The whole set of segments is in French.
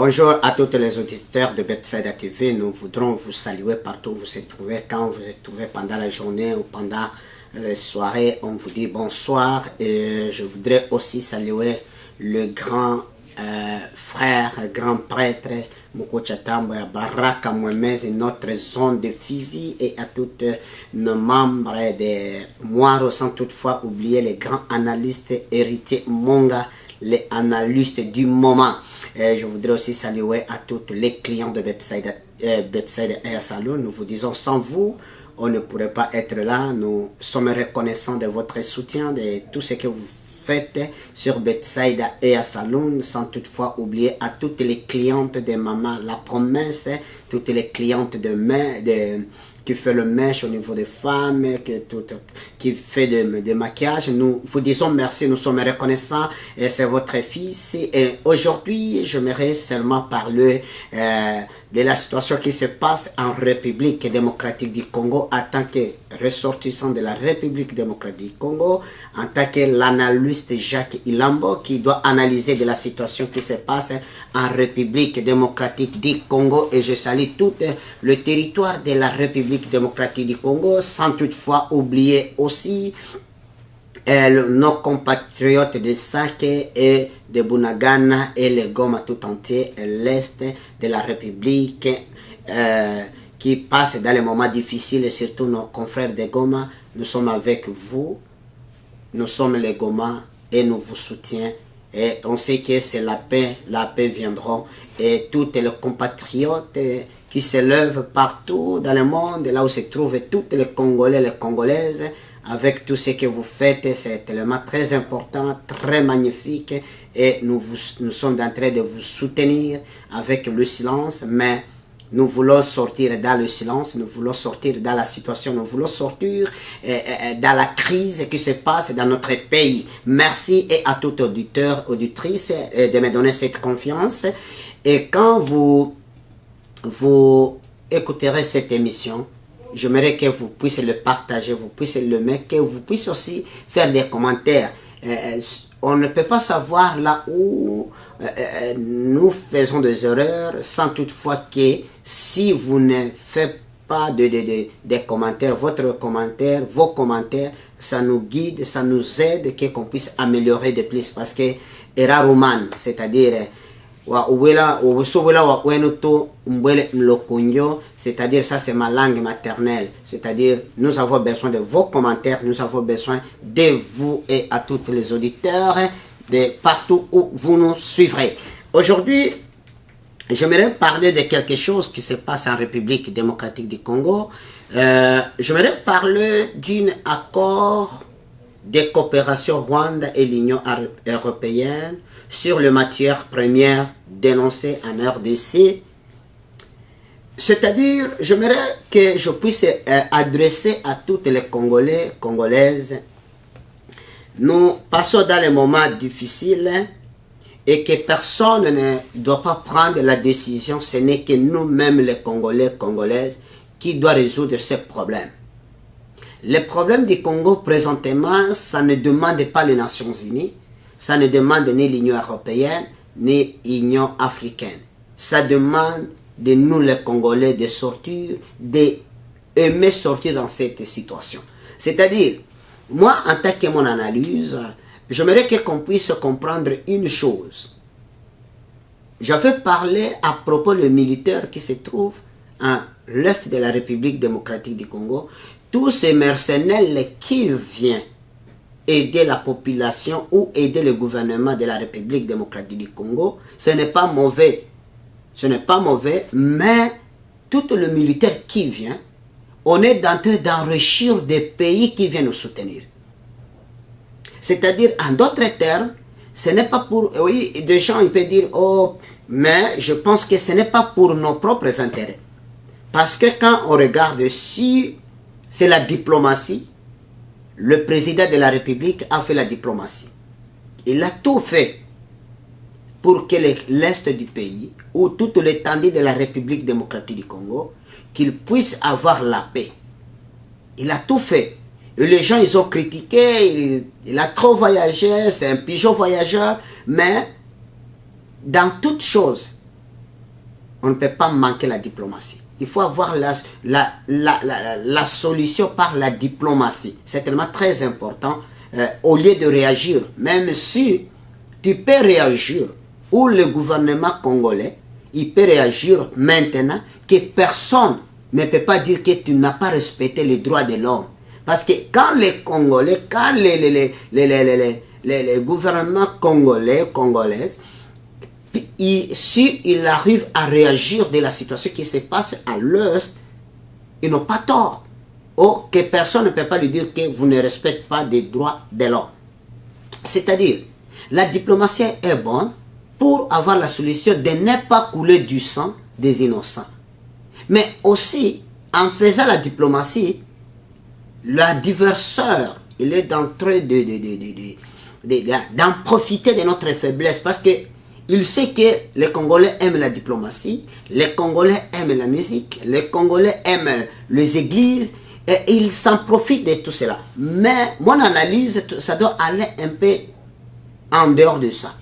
Bonjour à tous les auditeurs de Bethsaida TV. Nous voudrons vous saluer partout où vous êtes trouvés. Quand vous êtes trouvés pendant la journée ou pendant les soirées, on vous dit bonsoir. Et je voudrais aussi saluer le grand frère, grand prêtre Moko Chatambo et Baraka Mwemez et notre zone de Fizi et à tous nos membres de Moiro, sans toutefois oublier les grands analystes héritiers Monga, les analystes du moment. Je voudrais aussi saluer à tous les clients de Bethsaida Air Saloon. Nous vous disons, sans vous, on ne pourrait pas être là. Nous sommes reconnaissants de votre soutien, de tout ce que vous faites sur Bethsaida Air Saloon, sans toutefois oublier à toutes les clientes de Maman La Promesse, toutes les clientes qui fait le mèche au niveau des femmes, qui fait de maquillage. Nous vous disons merci, nous sommes reconnaissants et c'est votre fils. Et aujourd'hui, j'aimerais seulement parler de la situation qui se passe en République démocratique du Congo en tant que ressortissant de la République démocratique du Congo, en tant que l'analyste Jacques Ilambo qui doit analyser de la situation qui se passe en République démocratique du Congo. Et je salue tout le territoire de la République démocratique du Congo, sans toutefois oublier aussi nos compatriotes de Sake et de Bunagana et le Goma tout entier, l'Est de la République qui passe dans les moments difficiles, et surtout nos confrères de Goma. Nous sommes avec vous, nous sommes les Goma et nous vous soutenons. Et on sait que c'est la paix viendra. Et tous les compatriotes qui se lèvent partout dans le monde, là où se trouvent tous les Congolais, les Congolaises, avec tout ce que vous faites, c'est tellement très important, très magnifique. Et nous sommes en train de vous soutenir avec le silence, mais nous voulons sortir dans le silence, nous voulons sortir dans la situation, nous voulons sortir dans la crise qui se passe dans notre pays. Merci et à tout auditeur, auditrice de me donner cette confiance. Et quand vous écouterez cette émission, j'aimerais que vous puissiez le partager, vous puissiez le mettre, que vous puissiez aussi faire des commentaires. On ne peut pas savoir là où nous faisons des erreurs, sans toutefois que si vous ne faites pas des commentaires, vos commentaires, ça nous guide, ça nous aide, qu'on puisse améliorer de plus. Parce que Eraruman, c'est-à-dire c'est-à-dire ça c'est ma langue maternelle, c'est-à-dire nous avons besoin de vos commentaires, nous avons besoin de vous et à tous les auditeurs de partout où vous nous suivrez. Aujourd'hui, j'aimerais parler de quelque chose qui se passe en République démocratique du Congo. J'aimerais parler d'un accord de coopération Rwanda et l'Union européenne sur les matières premières dénoncées en RDC. C'est-à-dire, j'aimerais que je puisse adresser à toutes les Congolais, Congolaises. Nous passons dans les moments difficiles et que personne ne doit pas prendre la décision. Ce n'est que nous-mêmes les Congolais, Congolaises, qui doivent résoudre ce problème. Le problème du Congo présentement, ça ne demande pas les Nations Unies, ça ne demande ni l'Union européenne, ni l'Union africaine. Ça demande de nous les Congolais de sortir, d'aimer sortir dans cette situation. C'est-à-dire, moi en tant que mon analyse, j'aimerais qu'on puisse comprendre une chose. J'avais parlé à propos des militaires qui se trouvent à l'est de la République démocratique du Congo, tous ces mercenaires qui viennent aider la population ou aider le gouvernement de la République démocratique du Congo, ce n'est pas mauvais. Ce n'est pas mauvais, mais tout le militaire qui vient, on est en train d'enrichir des pays qui viennent nous soutenir. C'est-à-dire, en d'autres termes, ce n'est pas pour... Oui, des gens ils peuvent dire, oh, mais je pense que ce n'est pas pour nos propres intérêts. Parce que quand on regarde si c'est la diplomatie, le président de la République a fait la diplomatie. Il a tout fait pour que l'Est du pays, ou toute l'étendue de la République démocratique du Congo, qu'il puisse avoir la paix. Il a tout fait. Et les gens, ils ont critiqué, il a trop voyagé, c'est un pigeon voyageur, mais dans toute chose, on ne peut pas manquer la diplomatie. Il faut avoir la solution par la diplomatie. C'est tellement très important. Au lieu de réagir, même si tu peux réagir, ou le gouvernement congolais, il peut réagir maintenant, que personne ne peut pas dire que tu n'as pas respecté les droits de l'homme. Parce que quand les Congolais, quand les gouvernements congolaises, si ils arrivent à réagir de la situation qui se passe à l'Est, ils n'ont pas tort. Ou que personne ne peut pas lui dire que vous ne respectez pas les droits de l'homme. C'est-à-dire, la diplomatie est bonne pour avoir la solution de ne pas couler du sang des innocents. Mais aussi, en faisant la diplomatie, l'adversaire, il est en train d'en profiter de notre faiblesse parce que il sait que les Congolais aiment la diplomatie, les Congolais aiment la musique, les Congolais aiment les églises, et ils s'en profitent de tout cela. Mais mon analyse, ça doit aller un peu en dehors de ça.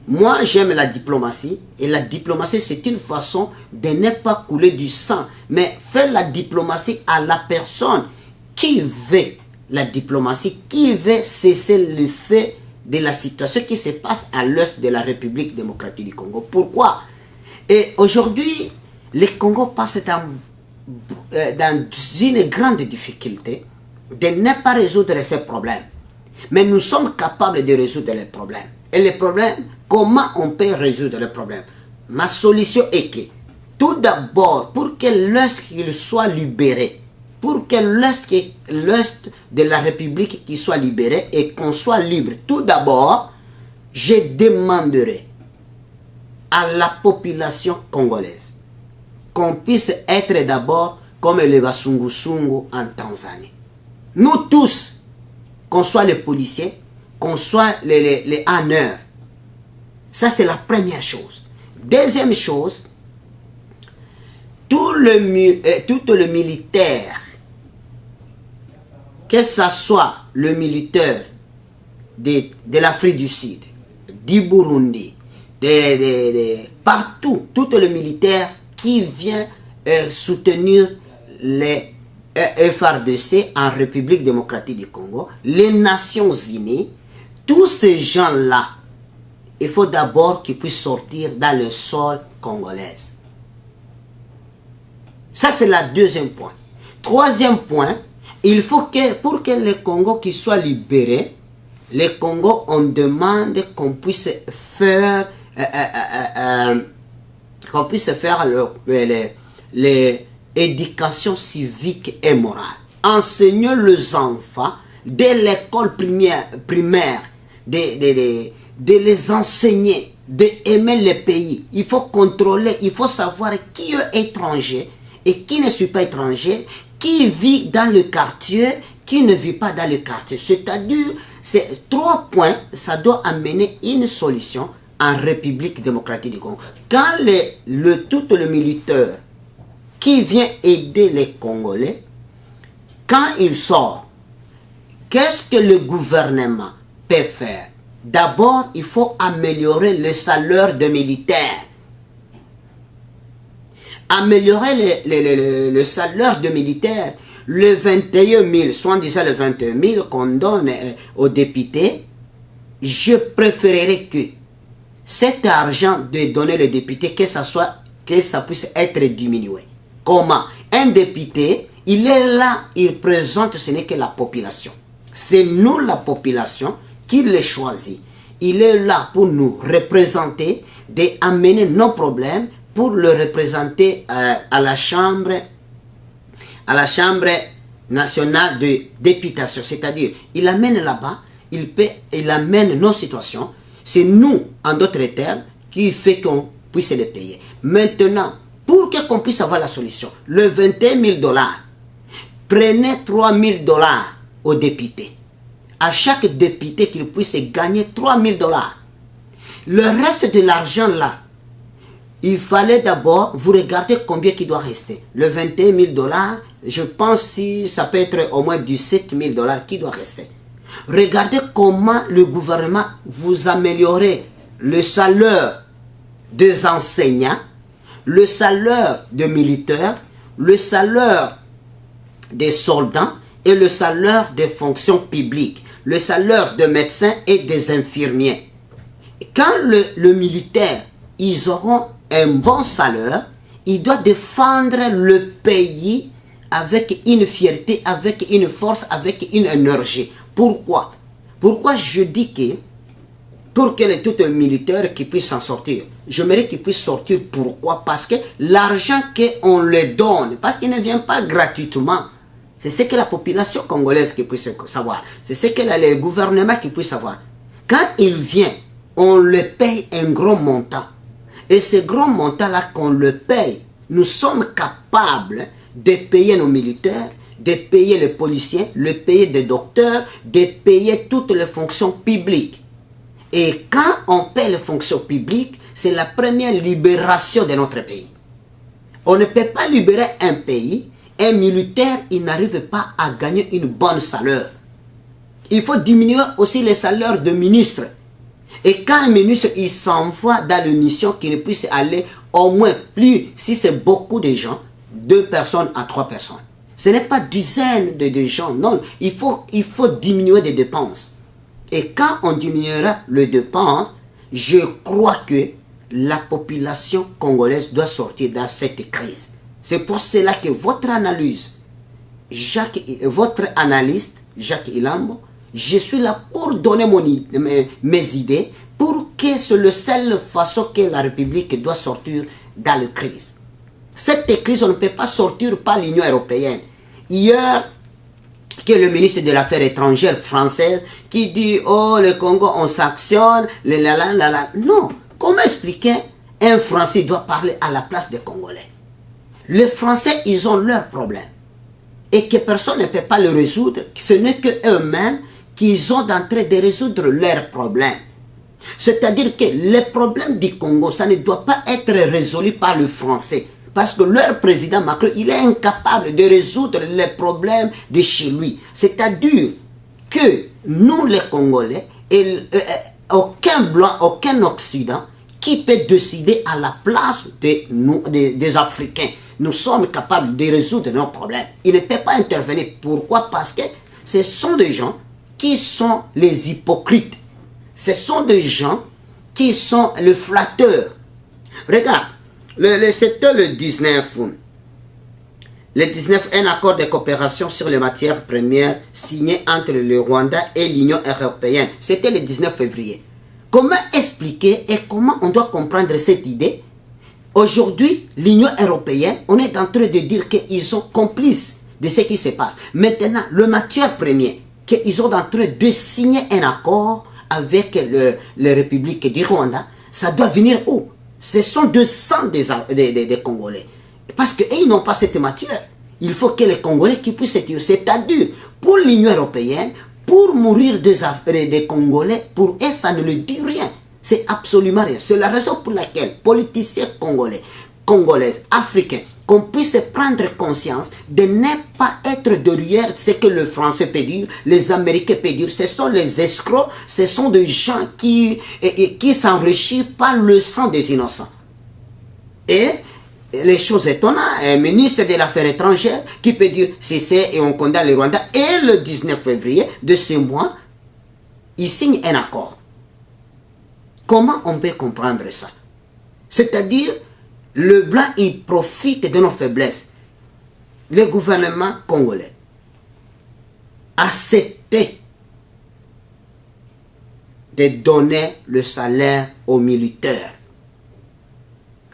Moi, j'aime la diplomatie, et la diplomatie, c'est une façon de ne pas couler du sang, mais faire la diplomatie à la personne qui veut la diplomatie, qui veut cesser le fait de la situation qui se passe à l'est de la République démocratique du Congo. Pourquoi? Et aujourd'hui, le Congo passe dans une grande difficulté de ne pas résoudre ces problèmes. Mais nous sommes capables de résoudre les problèmes. Et les problèmes, comment on peut résoudre les problèmes? Ma solution est que, tout d'abord, pour que l'Est soit libéré, pour que l'Est de la République qui soit libéré et qu'on soit libre, tout d'abord, je demanderai à la population congolaise qu'on puisse être d'abord comme les Basungu-Sungu en Tanzanie. Nous tous, qu'on soit les policiers, qu'on soit les honneurs. Ça, c'est la première chose. Deuxième chose, tout le militaire, que ce soit le militaire de l'Afrique du Sud, du Burundi, partout, tout le militaire qui vient soutenir les FARDC en République démocratique du Congo, les Nations Unies, tous ces gens-là, il faut d'abord qu'ils puissent sortir dans le sol congolais. Ça, c'est le deuxième point. Troisième point, il faut que, pour que le Congo qui soit libéré, le Congo, on demande qu'on puisse faire l'éducation civique et morale. Enseigner les enfants dès l'école primaire, de les enseigner, d'aimer le pays. Il faut contrôler, il faut savoir qui est étranger et qui ne suit pas étranger, qui vit dans le quartier, qui ne vit pas dans le quartier. C'est-à-dire, ces 3 points, ça doit amener une solution en République démocratique du Congo. Quand tout le militaire qui vient aider les Congolais, quand il sort, qu'est-ce que le gouvernement peut faire? D'abord, il faut améliorer le salaire des militaires. Améliorer le salaire des militaires, le 21 000, soit disant le 21 000 qu'on donne aux députés, je préférerais que cet argent de donner aux députés, que ça puisse être diminué. Comment? Un député, il est là, il présente, ce n'est que la population. C'est nous, la population, qui le choisit. Il est là pour nous représenter, d'amener nos problèmes, pour le représenter à la Chambre nationale de députation. C'est-à-dire, il amène là-bas, il amène nos situations. C'est nous, en d'autres termes, qui fait qu'on puisse les payer. Maintenant, pour qu'on puisse avoir la solution, le 21 000 $, prenez 3 000 $ aux députés. À chaque député qu'il puisse gagner 3 000 $. Le reste de l'argent là, il fallait d'abord, vous regardez combien qui doit rester. Le 21 000 $, je pense si ça peut être au moins 17 000 $ qui doit rester. Regardez comment le gouvernement vous améliorez le salaire des enseignants, le salaire des militaires, le salaire des soldats et le salaire des fonctions publiques, le salaire des médecins et des infirmiers. Quand le militaire, ils auront un bon salaire, il doit défendre le pays avec une fierté, avec une force, avec une énergie. Pourquoi? Pourquoi je dis que pour que tout un militaire qui puisse s'en sortir, j'aimerais qu'il puisse sortir. Pourquoi? Parce que l'argent qu'on le donne, parce qu'il ne vient pas gratuitement, c'est ce que la population congolaise qui puisse savoir, c'est ce que le gouvernement qui puisse savoir. Quand il vient, on le paye un gros montant. Et ce grand montant-là qu'on le paye, nous sommes capables de payer nos militaires, de payer les policiers, de payer des docteurs, de payer toutes les fonctions publiques. Et quand on paie les fonctions publiques, c'est la première libération de notre pays. On ne peut pas libérer un pays, un militaire, il n'arrive pas à gagner une bonne salaire. Il faut diminuer aussi les salaires de ministres. Et quand un ministre il s'envoie dans une mission qui ne puisse aller au moins plus, si c'est beaucoup de gens, 2 personnes à 3 personnes. Ce n'est pas dizaines de gens, non, il faut diminuer les dépenses. Et quand on diminuera les dépenses, je crois que la population congolaise doit sortir dans cette crise. C'est pour cela que votre analyse, votre analyste, Jacques Ilambo, je suis là pour donner mes idées, pour que c'est la seule façon que la République doit sortir dans la crise. Cette crise, on ne peut pas sortir par l'Union européenne. Hier, que le ministre de l'Affaires étrangères française qui dit « Oh, le Congo, on s'actionne, Non, comment expliquer un Français doit parler à la place des Congolais? Les Français, ils ont leurs problèmes. Et que personne ne peut pas le résoudre. Ce n'est qu'eux-mêmes qui sont en train de résoudre leurs problèmes. C'est-à-dire que les problèmes du Congo, ça ne doit pas être résolu par le Français. Parce que leur président Macron, il est incapable de résoudre les problèmes de chez lui. C'est-à-dire que nous, les Congolais, aucun Blanc, aucun Occident, qui peut décider à la place des Africains. Nous sommes capables de résoudre nos problèmes. Il ne peut pas intervenir. Pourquoi? Parce que ce sont des gens qui sont les hypocrites. Ce sont des gens qui sont les flatteurs. Regarde. C'était le 19. Le 19, un accord de coopération sur les matières premières signé entre le Rwanda et l'Union européenne. C'était le 19 février. Comment expliquer et comment on doit comprendre cette idée? Aujourd'hui, l'Union européenne, on est en train de dire qu'ils sont complices de ce qui se passe. Maintenant, le matière première, qu'ils sont en train de signer un accord avec la République du Rwanda, ça doit venir où? Ce sont 200 des Congolais. Parce qu'ils n'ont pas cette matière. Il faut que les Congolais qui puissent être... C'est-à-dire, pour l'Union européenne, pour mourir des Congolais, pour eux, ça ne le dit rien. C'est absolument rien. C'est la raison pour laquelle politiciens congolais, congolaises, africains, qu'on puisse prendre conscience de ne pas être derrière ce que le Français peut dire, les Américains peuvent dire. Ce sont les escrocs, ce sont des gens qui s'enrichissent par le sang des innocents. Et les choses étonnantes, un ministre de l'Affaires étrangères qui peut dire c'est et on condamne le Rwanda. Et le 19 février de ce mois, il signe un accord. Comment on peut comprendre ça? C'est-à-dire, le blanc, il profite de nos faiblesses. Le gouvernement congolais acceptait de donner le salaire aux militaires.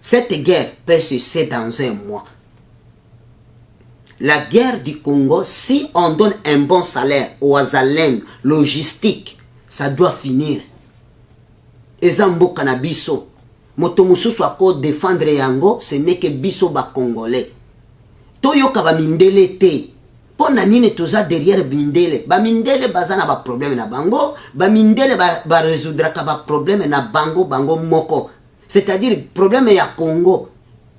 Cette guerre peut cesser dans un mois. La guerre du Congo, si on donne un bon salaire aux Azalènes, logistique, ça doit finir. Ezambo Kanabiso. Moto mususu ako défendre yango, ce n'est que biso ba Congolais. Toyoka ba mindele te. Pona nini toza derrière mindele. Ba mindele bazana ba problème na bango, ba mindele ba résoudra ka ba problème na bango moko. C'est-à-dire problème ya Congo.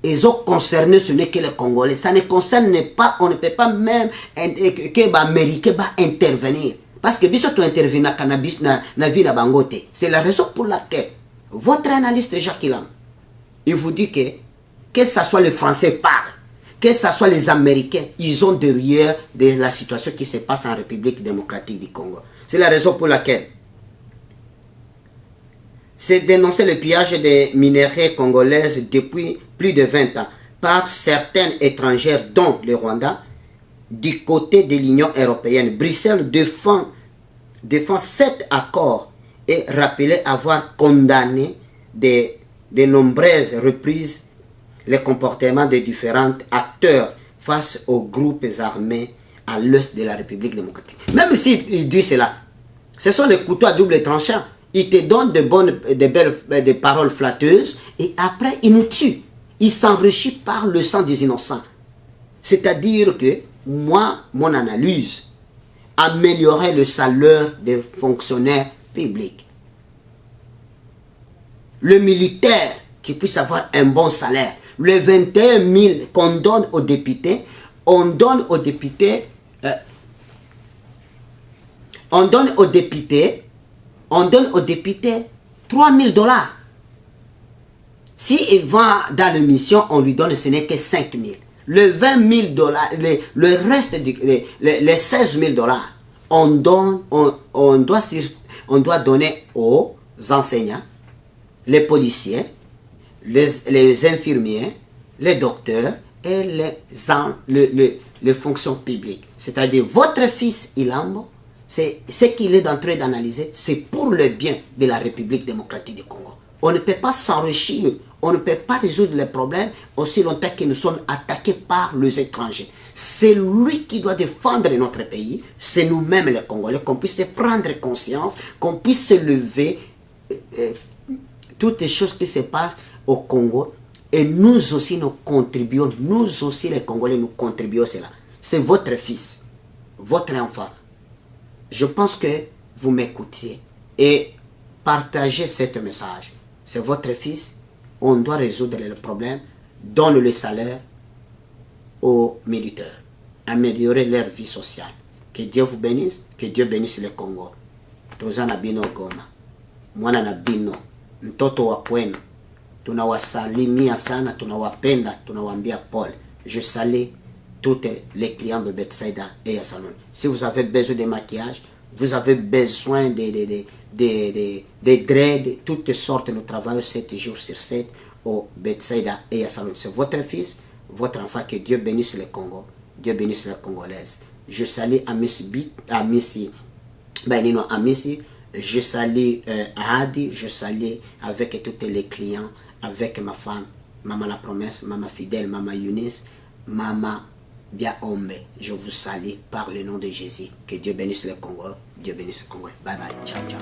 Ils ont concerné ce n'est que les Congolais. Ça ne concerne pas, on ne peut pas même que les Américains va intervenir. Parce que biso to intervenir na cannabis na vie na bangote. C'est la raison pour laquelle votre analyste Jacques Ilam, il vous dit que que ce soit les Français parlent, que ce soit les Américains, ils ont derrière de la situation qui se passe en République démocratique du Congo. C'est la raison pour laquelle c'est dénoncer le pillage des minerais congolaises depuis plus de 20 ans par certains étrangers, dont le Rwanda, du côté de l'Union européenne. Bruxelles défend cet accord et rappelait avoir condamné de nombreuses reprises les comportements des différents acteurs face aux groupes armés à l'est de la République démocratique. Même s'il dit cela, ce sont les couteaux à double tranchant. Ils te donnent des paroles flatteuses et après ils nous tuent. Ils s'enrichissent par le sang des innocents. C'est-à-dire que moi, mon analyse, améliorer le salaire des fonctionnaires publics. Le militaire qui puisse avoir un bon salaire. Les 21 000 qu'on donne aux députés, on donne aux députés 3 000 $. S'il va dans l'émission, on lui donne, ce n'est que 5 000. Le 20 000 $, le reste, les 16 000 $, on doit donner aux enseignants, les policiers, les infirmiers, les docteurs et les fonctions publiques. C'est-à-dire, votre fils Ilambo, c'est ce qu'il est en train d'analyser, c'est pour le bien de la République démocratique du Congo. On ne peut pas s'enrichir, on ne peut pas résoudre les problèmes aussi longtemps que nous sommes attaqués par les étrangers. C'est lui qui doit défendre notre pays, c'est nous-mêmes les Congolais, qu'on puisse prendre conscience, qu'on puisse se lever, toutes les choses qui se passent au Congo, et nous aussi nous contribuons, nous aussi les Congolais nous contribuons à cela. C'est votre fils, votre enfant. Je pense que vous m'écoutiez et partagez ce message. C'est votre fils, on doit résoudre le problème, donne le salaire aux militaires, améliorer leur vie sociale. Que Dieu vous bénisse, que Dieu bénisse le Congo. Tozana bino Goma, mwana na bino, mtoto wa kwenu, tunawasalimia sana, tunawapenda, tunawaambia pole. Je salue tous les clients de Bethsaida et Yasalon. Si vous avez besoin de maquillage, vous avez besoin de dreads, toutes sortes, nous travaillons 7 jours sur 7 au Bethsaida et Yasalon. C'est votre fils, votre enfant, que Dieu bénisse le Congo, Dieu bénisse les Congolaises. Je salue Amissi Benino Amissi, je salue Hadi, je salue avec tous les clients, avec ma femme, Maman la Promesse, Maman Fidèle, Maman Younis, Maman Bien Ombe. Je vous salue par le nom de Jésus. Que Dieu bénisse le Congo, Dieu bénisse le Congo. Bye bye, ciao ciao.